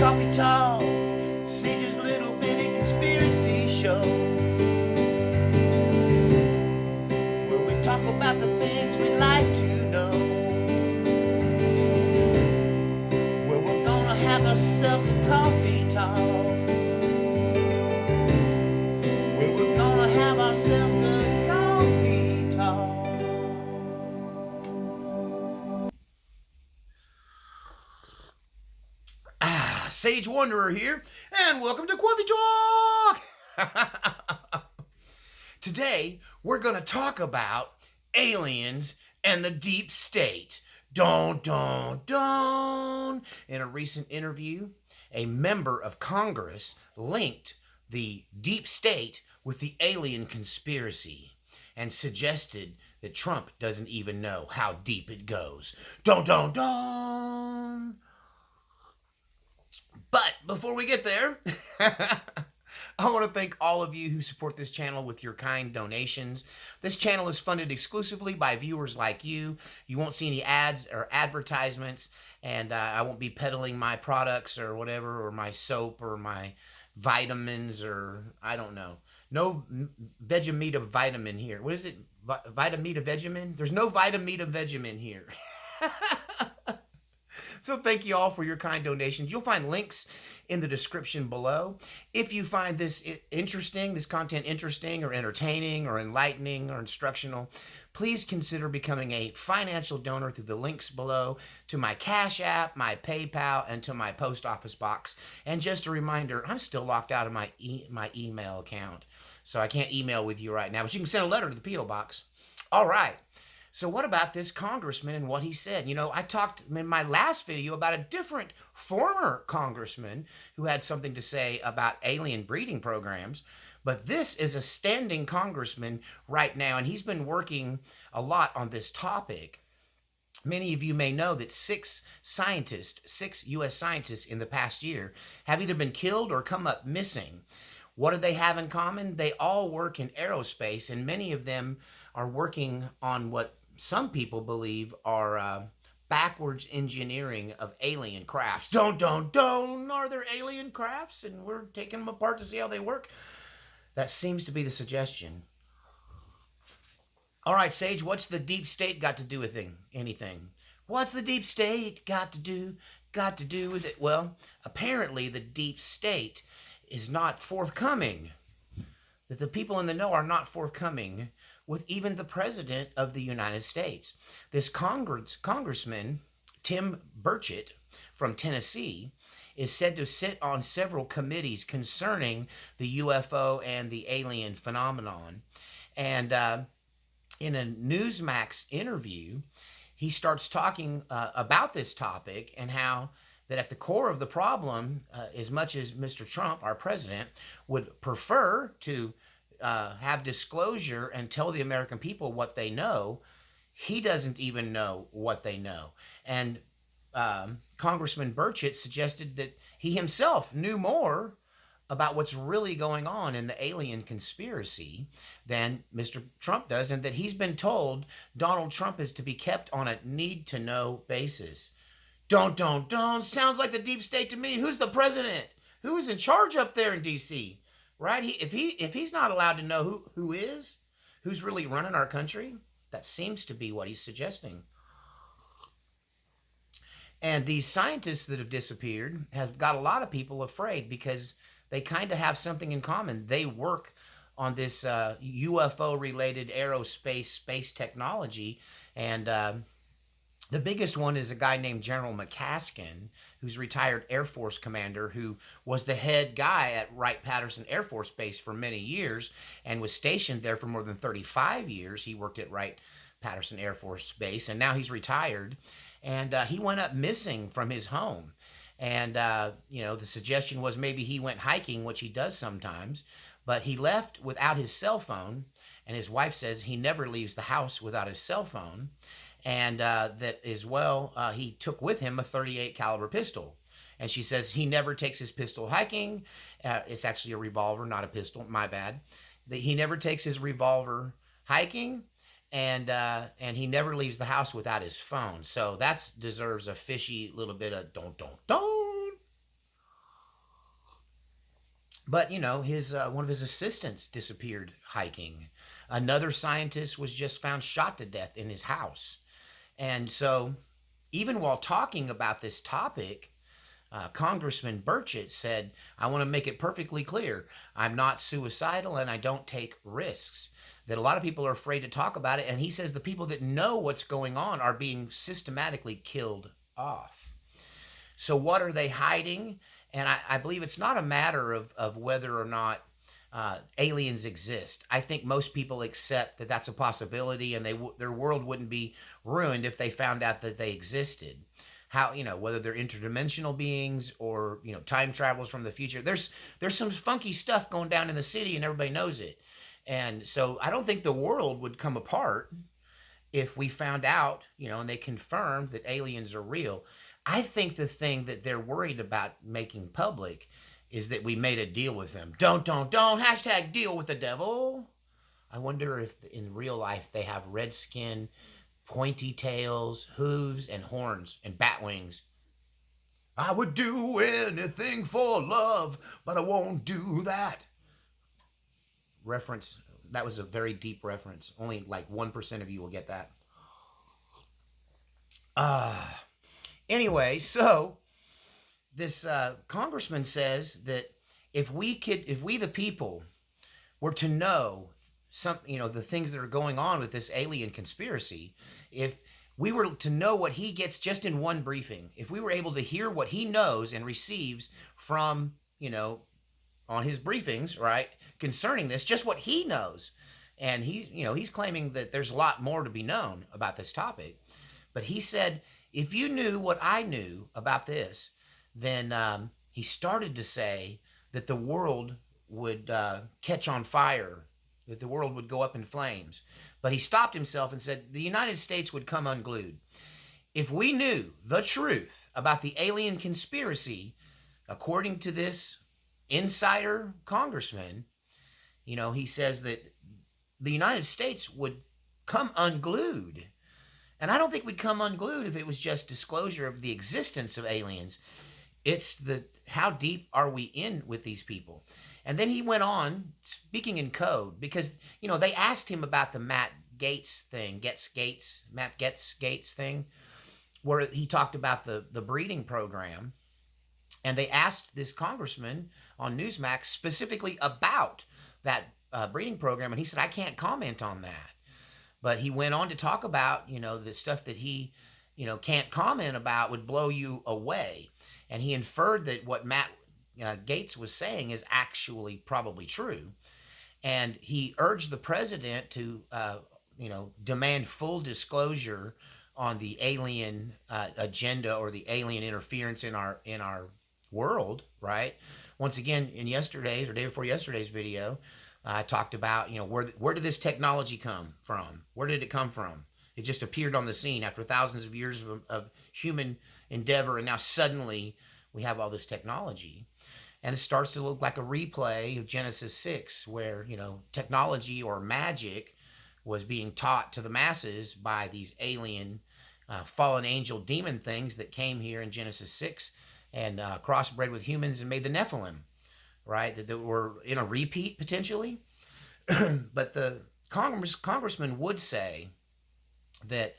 Coffee Talk, Sage's little bitty conspiracy show, where we talk about the things we'd like to know, where we're gonna have ourselves a coffee talk, where we're gonna have ourselves a coffee talk. Sage Wanderer here, and welcome to Coffee Talk! Today, we're going to talk about aliens and the deep state. Dun, dun, dun. In a recent interview, a member of Congress linked the deep state with the alien conspiracy and suggested that Trump doesn't even know how deep it goes. Dun, dun, dun. But before we get there, I want to thank all of you who support this channel with your kind donations. This channel is funded exclusively by viewers like you. You won't see any ads or advertisements, and I won't be peddling my products or whatever, or my soap or my vitamins, or I don't know. No Vegemita vitamin here. What is it? Vitamita Vegemin? There's no Vitamita Vegemin here. So thank you all for your kind donations. You'll find links in the description below. If you find this interesting, this content interesting or entertaining or enlightening or instructional, please consider becoming a financial donor through the links below to my Cash App, my PayPal, and to my post office box. And just a reminder, I'm still locked out of my email account, so I can't email with you right now, but you can send a letter to the P.O. Box. All right. So what about this congressman and what he said? You know, I talked in my last video about a different former congressman who had something to say about alien breeding programs, but this is a standing congressman right now, and he's been working a lot on this topic. Many of you may know that six U.S. scientists in the past year have either been killed or come up missing. What do they have in common? They all work in aerospace, and many of them are working on what some people believe are backwards engineering of alien crafts. Don't. Are there alien crafts and we're taking them apart to see how they work? That seems to be the suggestion. All right, Sage, what's the deep state got to do with anything? What's the deep state got to do with it? Well, apparently the deep state is not forthcoming. That the people in the know are not forthcoming with even the president of the United States. This congressman, Tim Burchett from Tennessee, is said to sit on several committees concerning the UFO and the alien phenomenon. And in a Newsmax interview, he starts talking about this topic and how that at the core of the problem, as much as Mr. Trump, our president, would prefer to have disclosure and tell the American people what they know, he doesn't even know what they know. And Congressman Burchett suggested that he himself knew more about what's really going on in the alien conspiracy than Mr. Trump does, and that he's been told Donald Trump is to be kept on a need-to-know basis. Don't. Sounds like the deep state to me. Who's the president? Who is in charge up there in D.C.? Right? If he's not allowed to know who's really running our country, that seems to be what he's suggesting. And these scientists that have disappeared have got a lot of people afraid because they kind of have something in common. They work on this UFO-related aerospace space technology, and the biggest one is a guy named General Macascin, who's a retired Air Force commander who was the head guy at Wright-Patterson Air Force Base for many years and was stationed there for more than 35 years. He worked at Wright-Patterson Air Force Base, and now he's retired. And he went up missing from his home. And, the suggestion was maybe he went hiking, which he does sometimes, but he left without his cell phone. And his wife says he never leaves the house without his cell phone. And that as well, he took with him a .38 caliber pistol. And she says he never takes his pistol hiking. It's actually a revolver, not a pistol. My bad. He never takes his revolver hiking, and he never leaves the house without his phone. So that deserves a fishy little bit of don't. But his one of his assistants disappeared hiking. Another scientist was just found shot to death in his house. And so, even while talking about this topic, Congressman Burchett said, I want to make it perfectly clear I'm not suicidal and I don't take risks. That a lot of people are afraid to talk about it. And he says the people that know what's going on are being systematically killed off. So, what are they hiding? And I believe it's not a matter of whether or not aliens exist. I think most people accept that that's a possibility, and their world wouldn't be ruined if they found out that they existed. How whether they're interdimensional beings or time travelers from the future. There's some funky stuff going down in the city, and everybody knows it. And so I don't think the world would come apart if we found out, and they confirmed that aliens are real. I think the thing that they're worried about making public is that we made a deal with them. Don't. Hashtag deal with the devil. I wonder if in real life they have red skin, pointy tails, hooves, and horns, and bat wings. I would do anything for love, but I won't do that. Reference. That was a very deep reference. Only like 1% of you will get that. Anyway, so this congressman says that if we the people were to know the things that are going on with this alien conspiracy, if we were to know what he gets just in one briefing, if we were able to hear what he knows and receives from, on his briefings, right, concerning this, just what he knows. And he's claiming that there's a lot more to be known about this topic. But he said, if you knew what I knew about this, then he started to say that the world would catch on fire, that the world would go up in flames. But he stopped himself and said the United States would come unglued. If we knew the truth about the alien conspiracy, according to this insider congressman, he says that the United States would come unglued. And I don't think we'd come unglued if it was just disclosure of the existence of aliens. It's how deep are we in with these people? And then he went on speaking in code because, they asked him about the Matt Gates thing, Matt Gates thing, where he talked about the breeding program. And they asked this congressman on Newsmax specifically about that breeding program. And he said, I can't comment on that. But he went on to talk about, the stuff that he, can't comment about would blow you away. And he inferred that what Matt Gates was saying is actually probably true. And he urged the president to, demand full disclosure on the alien agenda or the alien interference in our world, right? Once again, in yesterday's or day before yesterday's video, I talked about, where did this technology come from? Where did it come from? It just appeared on the scene after thousands of years of human endeavor, and now suddenly we have all this technology. And it starts to look like a replay of Genesis 6, where, technology or magic was being taught to the masses by these alien fallen angel demon things that came here in Genesis 6 and crossbred with humans and made the Nephilim, right? That were in a repeat potentially. But the congressman would say that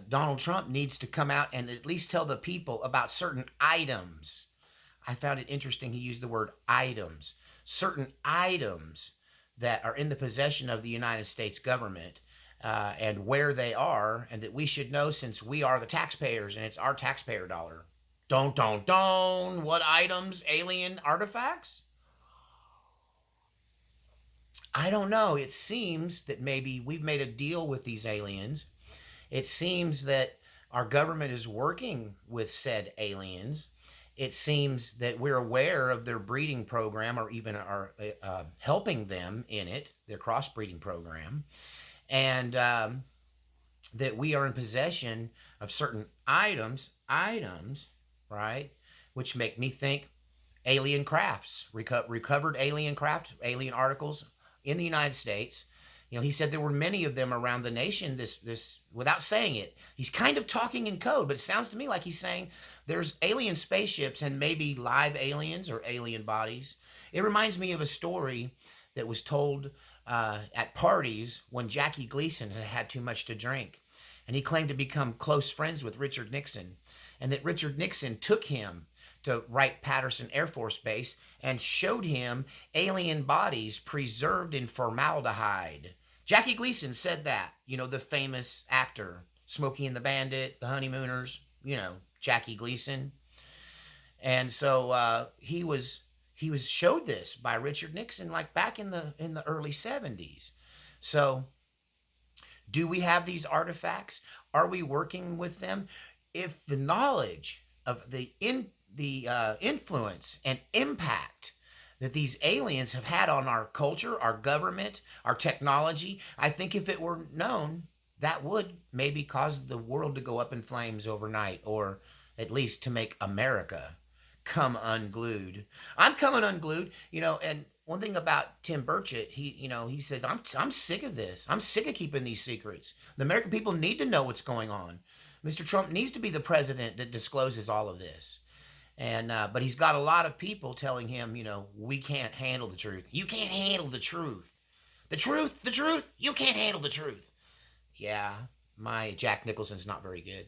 Donald Trump needs to come out and at least tell the people about certain items. I found it interesting he used the word items. Certain items that are in the possession of the United States government and where they are, and that we should know since we are the taxpayers and it's our taxpayer dollar. Don't. What items? Alien artifacts? I don't know. It seems that maybe we've made a deal with these aliens. It seems that our government is working with said aliens. It seems that we're aware of their breeding program or even are helping them in it, their crossbreeding program, and that we are in possession of certain items, right, which make me think alien crafts, recovered alien craft, alien articles in the United States, He said there were many of them around the nation. This without saying it, he's kind of talking in code, but it sounds to me like he's saying there's alien spaceships and maybe live aliens or alien bodies. It reminds me of a story that was told at parties when Jackie Gleason had had too much to drink, and he claimed to become close friends with Richard Nixon, and that Richard Nixon took him to Wright-Patterson Air Force Base and showed him alien bodies preserved in formaldehyde. Jackie Gleason said that, the famous actor, Smokey and the Bandit, The Honeymooners, Jackie Gleason. And so he was showed this by Richard Nixon like back in the early 70s. So do we have these artifacts? Are we working with them? If the knowledge of the influence and impact that these aliens have had on our culture, our government, our technology, I think if it were known, that would maybe cause the world to go up in flames overnight, or at least to make America come unglued. I'm coming unglued, and one thing about Tim Burchett, he says, I'm sick of this. I'm sick of keeping these secrets. The American people need to know what's going on. Mr. Trump needs to be the president that discloses all of this. And but he's got a lot of people telling him, we can't handle the truth. You can't handle the truth. The truth. You can't handle the truth. Yeah, my Jack Nicholson's not very good.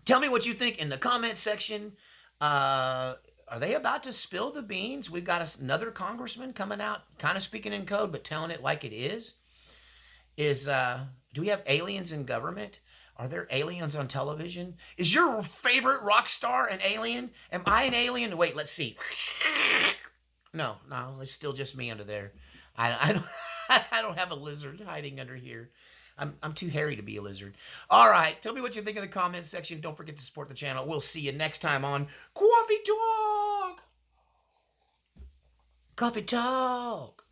Tell me what you think in the comment section. Are they about to spill the beans? We've got another congressman coming out, kind of speaking in code, but telling it like it is. Do we have aliens in government? Are there aliens on television? Is your favorite rock star an alien? Am I an alien? Wait, let's see. No, it's still just me under there. I don't I don't have a lizard hiding under here. I'm too hairy to be a lizard. All right, tell me what you think in the comments section. Don't forget to support the channel. We'll see you next time on Coffee Talk. Coffee Talk.